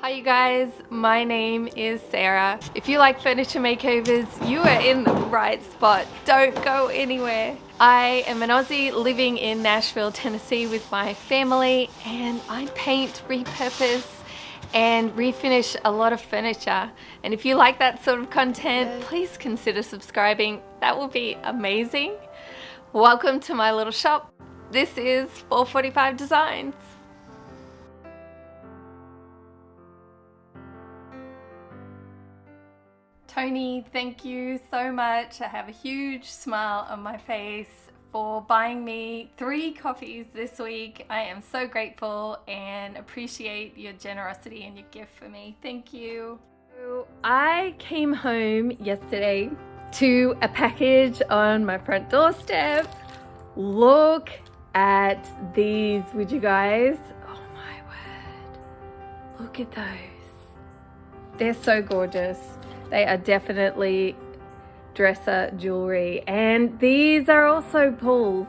Hi you guys, my name is Sarah. If you like furniture makeovers, you are in the right spot. Don't go anywhere. I am an Aussie living in Nashville, Tennessee with my family, and I paint, repurpose, and refinish a lot of furniture. And if you like that sort of content, please consider subscribing. That will be amazing. Welcome to my little shop. This is 445 Designs. Tony, thank you so much. I have a huge smile on my face for buying me 3 coffees this week. I am so grateful and appreciate your generosity and your gift for me. Thank you. I came home yesterday to a package on my front doorstep. Look at these, would you guys? Oh my word. Look at those. They're so gorgeous. They are definitely dresser jewelry, and these are also pulls.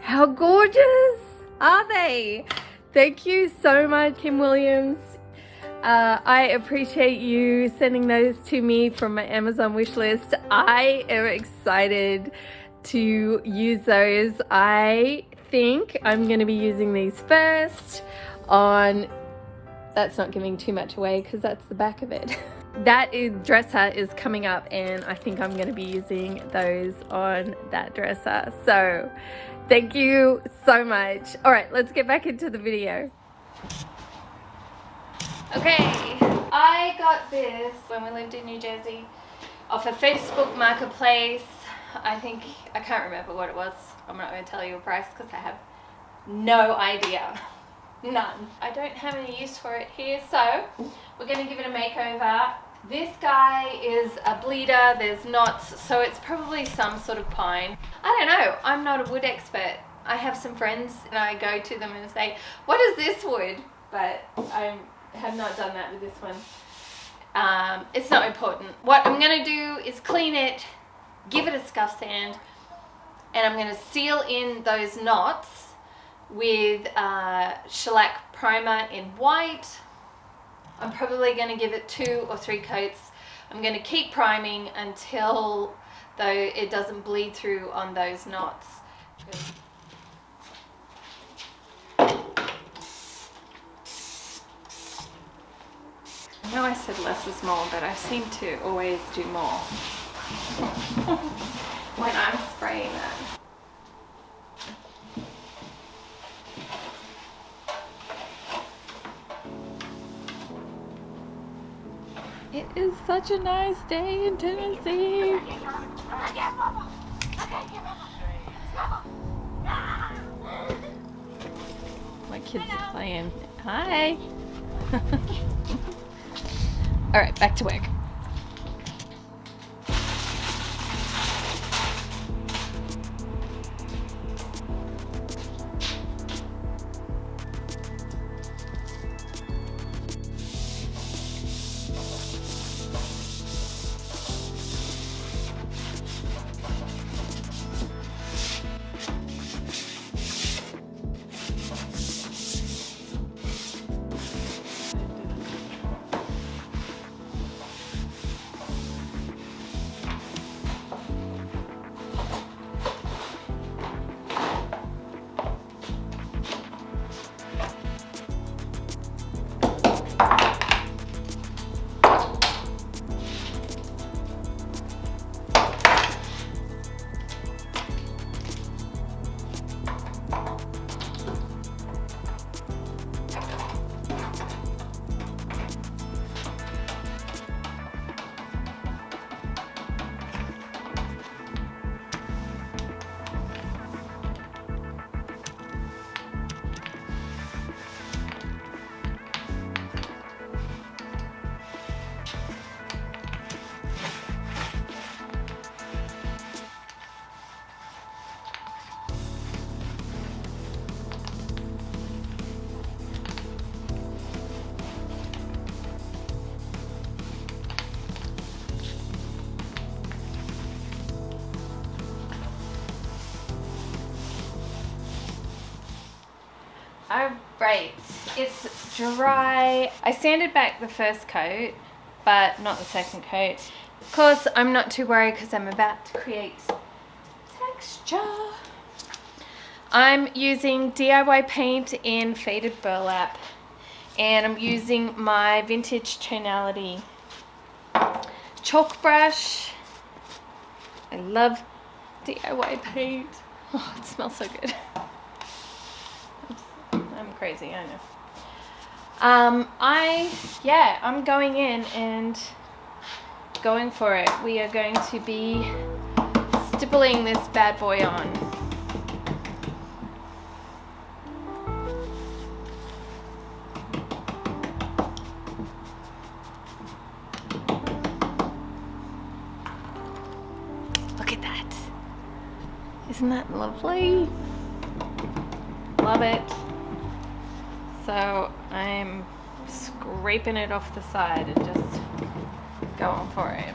How gorgeous are they? Thank you so much, Kim Williams. I appreciate you sending those to me from my Amazon wish list. I am excited to use those. I think I'm going to be using these first on, that's not giving too much away because that's the back of it. That dresser is coming up, and I think I'm going to be using those on that dresser. So thank you so much. All right, let's get back into the video. Okay, I got this when we lived in New Jersey off a Facebook marketplace. I can't remember what it was. I'm not going to tell you a price because I have no idea. None. I don't have any use for it here, so we're going to give it a makeover. This guy is a bleeder, there's knots, so it's probably some sort of pine. I don't know, I'm not a wood expert. I have some friends and I go to them and say, what is this wood? But I have not done that with this one. It's not important. What I'm going to do is clean it, give it a scuff sand, and I'm going to seal in those knots with shellac primer in white. I'm probably going to give it 2 or 3 coats. I'm going to keep priming until it doesn't bleed through on those knots. I know I said less is more, but I seem to always do more when I'm spraying that. It is such a nice day in Tennessee. My kids are playing. Hi. All right, back to work. Alright, it's dry. I sanded back the first coat, but not the second coat. Of course, I'm not too worried because I'm about to create texture. I'm using DIY paint in faded burlap, and I'm using my vintage tonality chalk brush. I love DIY paint. Oh, it smells so good. I'm crazy, I know. I'm going in and going for it. We are going to be stippling this bad boy on. Look at that. Isn't that lovely? Love it. So I'm scraping it off the side and just going for it.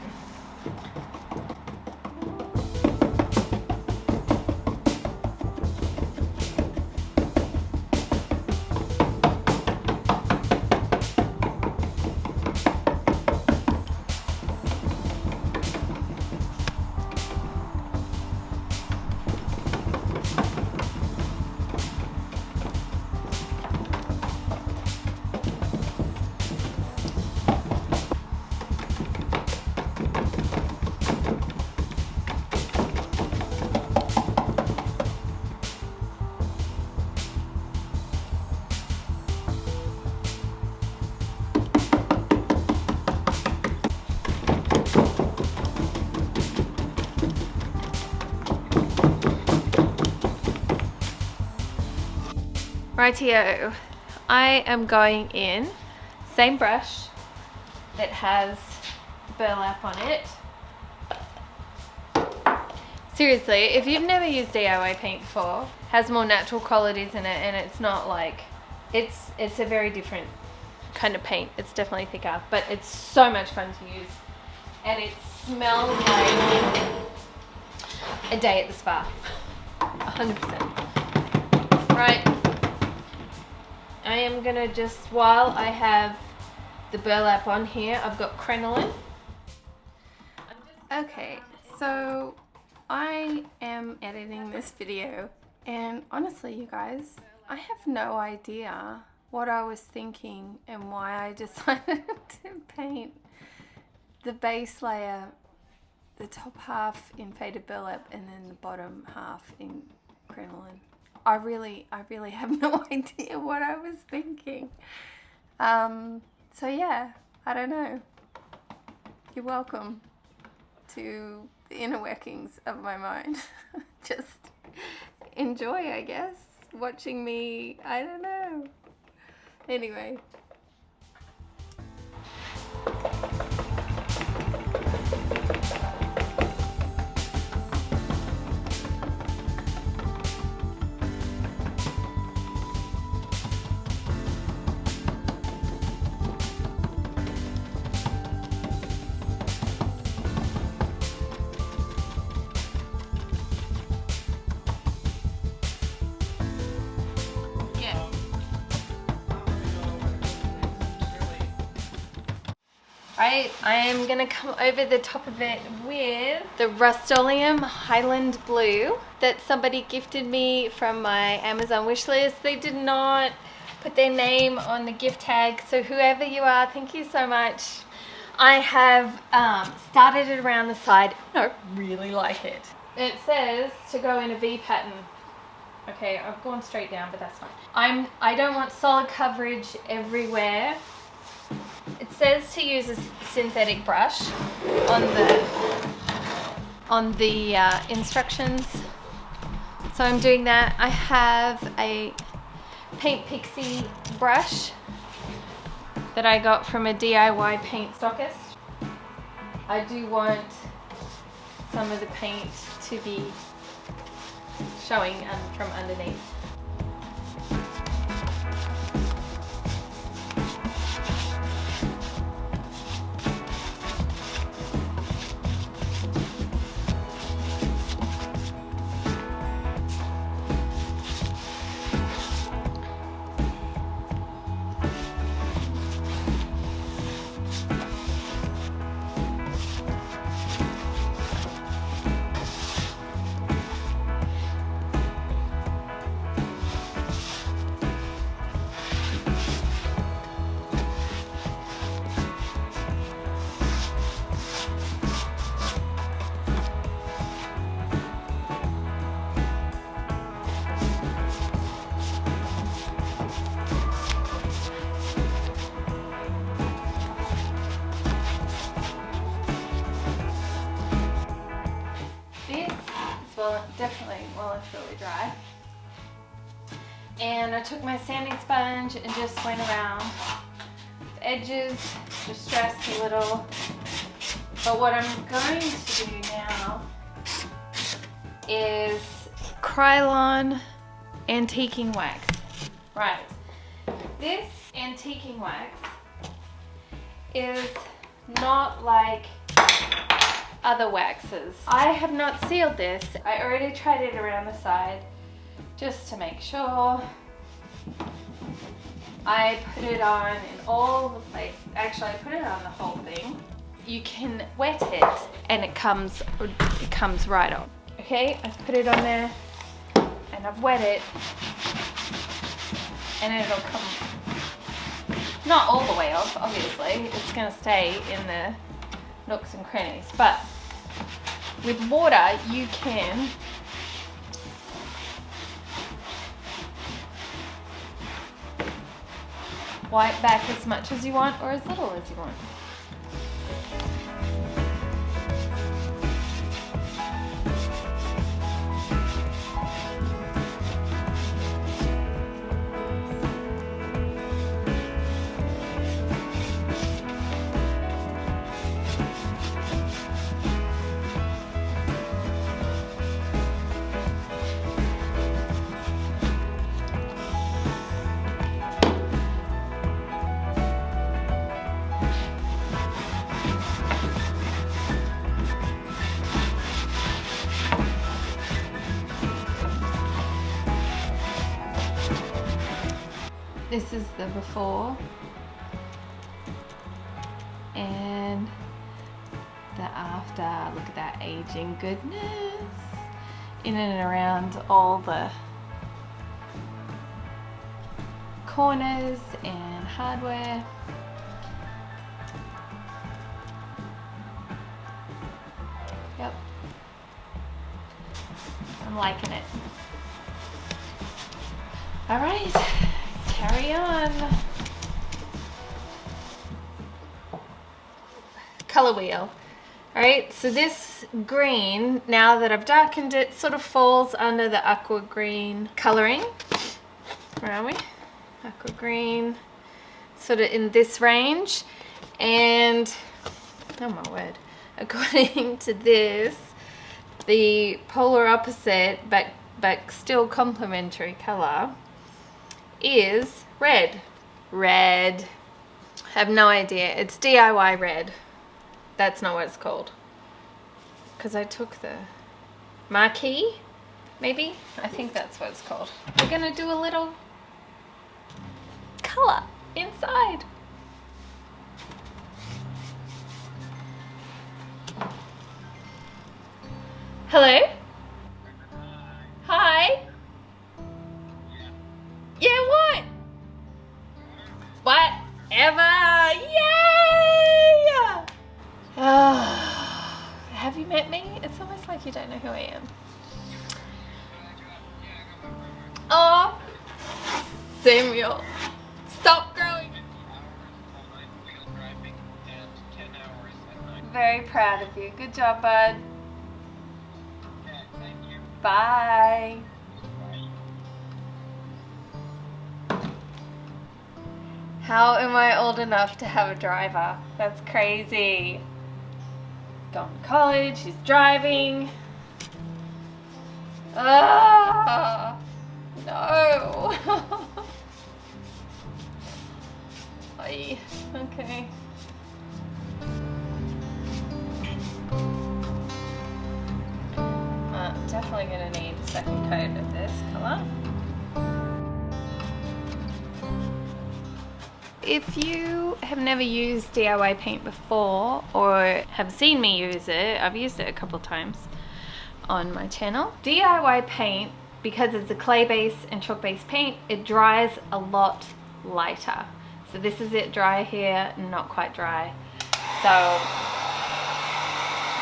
Rightio, I am going in, same brush that has burlap on it. Seriously, if you've never used DIY paint before, has more natural qualities in it, and it's not like, it's a very different kind of paint. It's definitely thicker, but it's so much fun to use, and it smells like a day at the spa, 100%. Right. I am gonna just, while I have the burlap on here, I've got Crinoline. Okay, so I am editing this video, and honestly, you guys, I have no idea what I was thinking and why I decided to paint the base layer, the top half in faded burlap, and then the bottom half in Crinoline. I really have no idea what I was thinking. So yeah, I don't know. You're welcome to the inner workings of my mind. Just enjoy, I guess, watching me, I don't know. Anyway. Right, I am gonna come over the top of it with the Rust-Oleum Highland Blue that somebody gifted me from my Amazon wishlist. They did not put their name on the gift tag, so whoever you are, thank you so much. I have started it around the side. I really like it. It says to go in a V pattern. Okay, I've gone straight down, but that's fine. I don't want solid coverage everywhere. It says to use a synthetic brush on the instructions, so I'm doing that. I have a Paint Pixie brush that I got from a DIY paint stockist. I do want some of the paint to be showing from underneath. well, definitely while it's really dry. And I took my sanding sponge and just went around the edges, distressed a little. But what I'm going to do now is Crinoline antiquing wax. Right. This antiquing wax is not like other waxes. I have not sealed this. I already tried it around the side just to make sure. I put it on in all the places. Actually, I put it on the whole thing. You can wet it and it comes right on. Okay, I've put it on there and I've wet it and it'll come, not all the way off, obviously. It's gonna stay in the nooks and crannies, but with water you can wipe back as much as you want or as little as you want. This is the before and the after. Look at that aging goodness. In and around all the corners and hardware. Yep. I'm liking it. All right. Carry on. Color wheel. Alright, so this green, now that I've darkened it, sort of falls under the aqua green coloring. Where are we? Aqua green. Sort of in this range. And, oh my word, according to this, the polar opposite, but still complementary color, is red. Red. I have no idea. It's DIY red. That's not what it's called. Because I took the marquee, maybe? I think that's what it's called. We're going to do a little color inside. Hello? Hi? Yeah, what? Whatever! Yay! Have you met me? It's almost like you don't know who I am. Oh, Samuel, stop growing. Very proud of you. Good job, bud. Bye. How am I old enough to have a driver? That's crazy. He's going to college, he's driving. Ah, no. Ay, okay. Definitely going to need a second coat of this colour. If you have never used DIY paint before or have seen me use it, I've used it a couple times on my channel. DIY paint, because it's a clay base and chalk base paint, it dries a lot lighter. So this is it dry here, not quite dry. So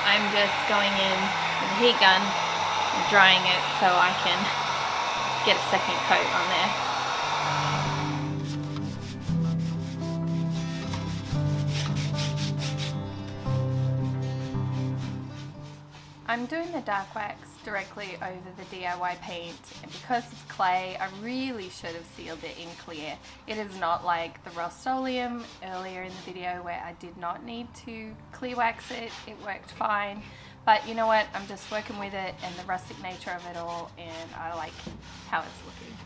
I'm just going in with a heat gun and drying it so I can get a second coat on there. I'm doing the dark wax directly over the DIY paint, and because it's clay, I really should have sealed it in clear. It is not like the Rust-Oleum earlier in the video where I did not need to clear wax it. It worked fine. But you know what, I'm just working with it and the rustic nature of it all, and I like how it's looking.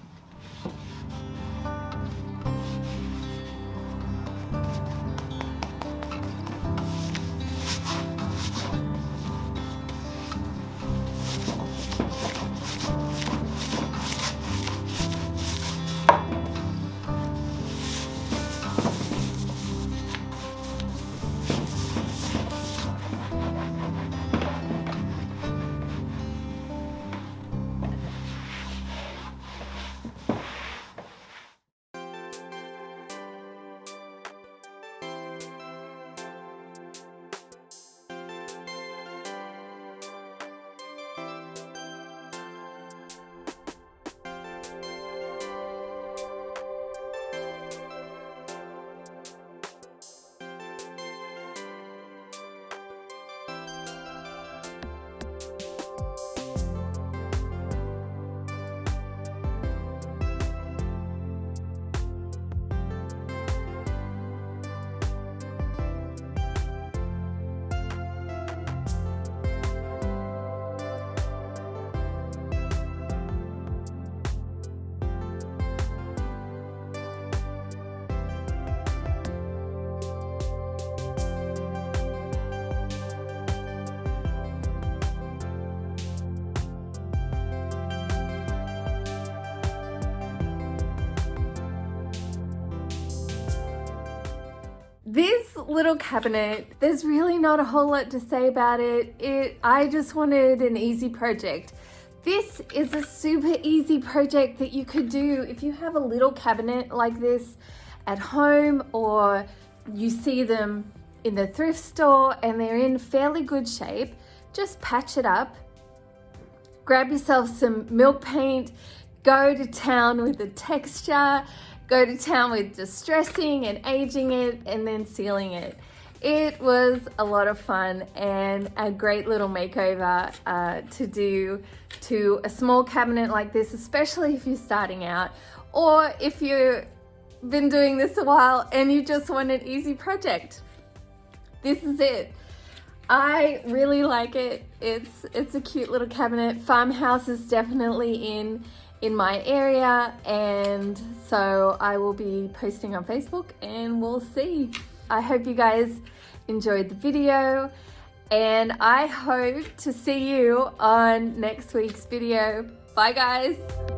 This little cabinet, there's really not a whole lot to say about it. I just wanted an easy project. This is a super easy project that you could do if you have a little cabinet like this at home, or you see them in the thrift store and they're in fairly good shape. Just patch it up, grab yourself some milk paint, go to town with the texture, go to town with distressing and aging it and then sealing it. It was a lot of fun and a great little makeover to do to a small cabinet like this, especially if you're starting out, or if you've been doing this a while and you just want an easy project. This is it. I really like it. It's a cute little cabinet. Farmhouse is definitely in my area, and so I will be posting on Facebook and we'll see. I hope you guys enjoyed the video, and I hope to see you on next week's video. Bye guys.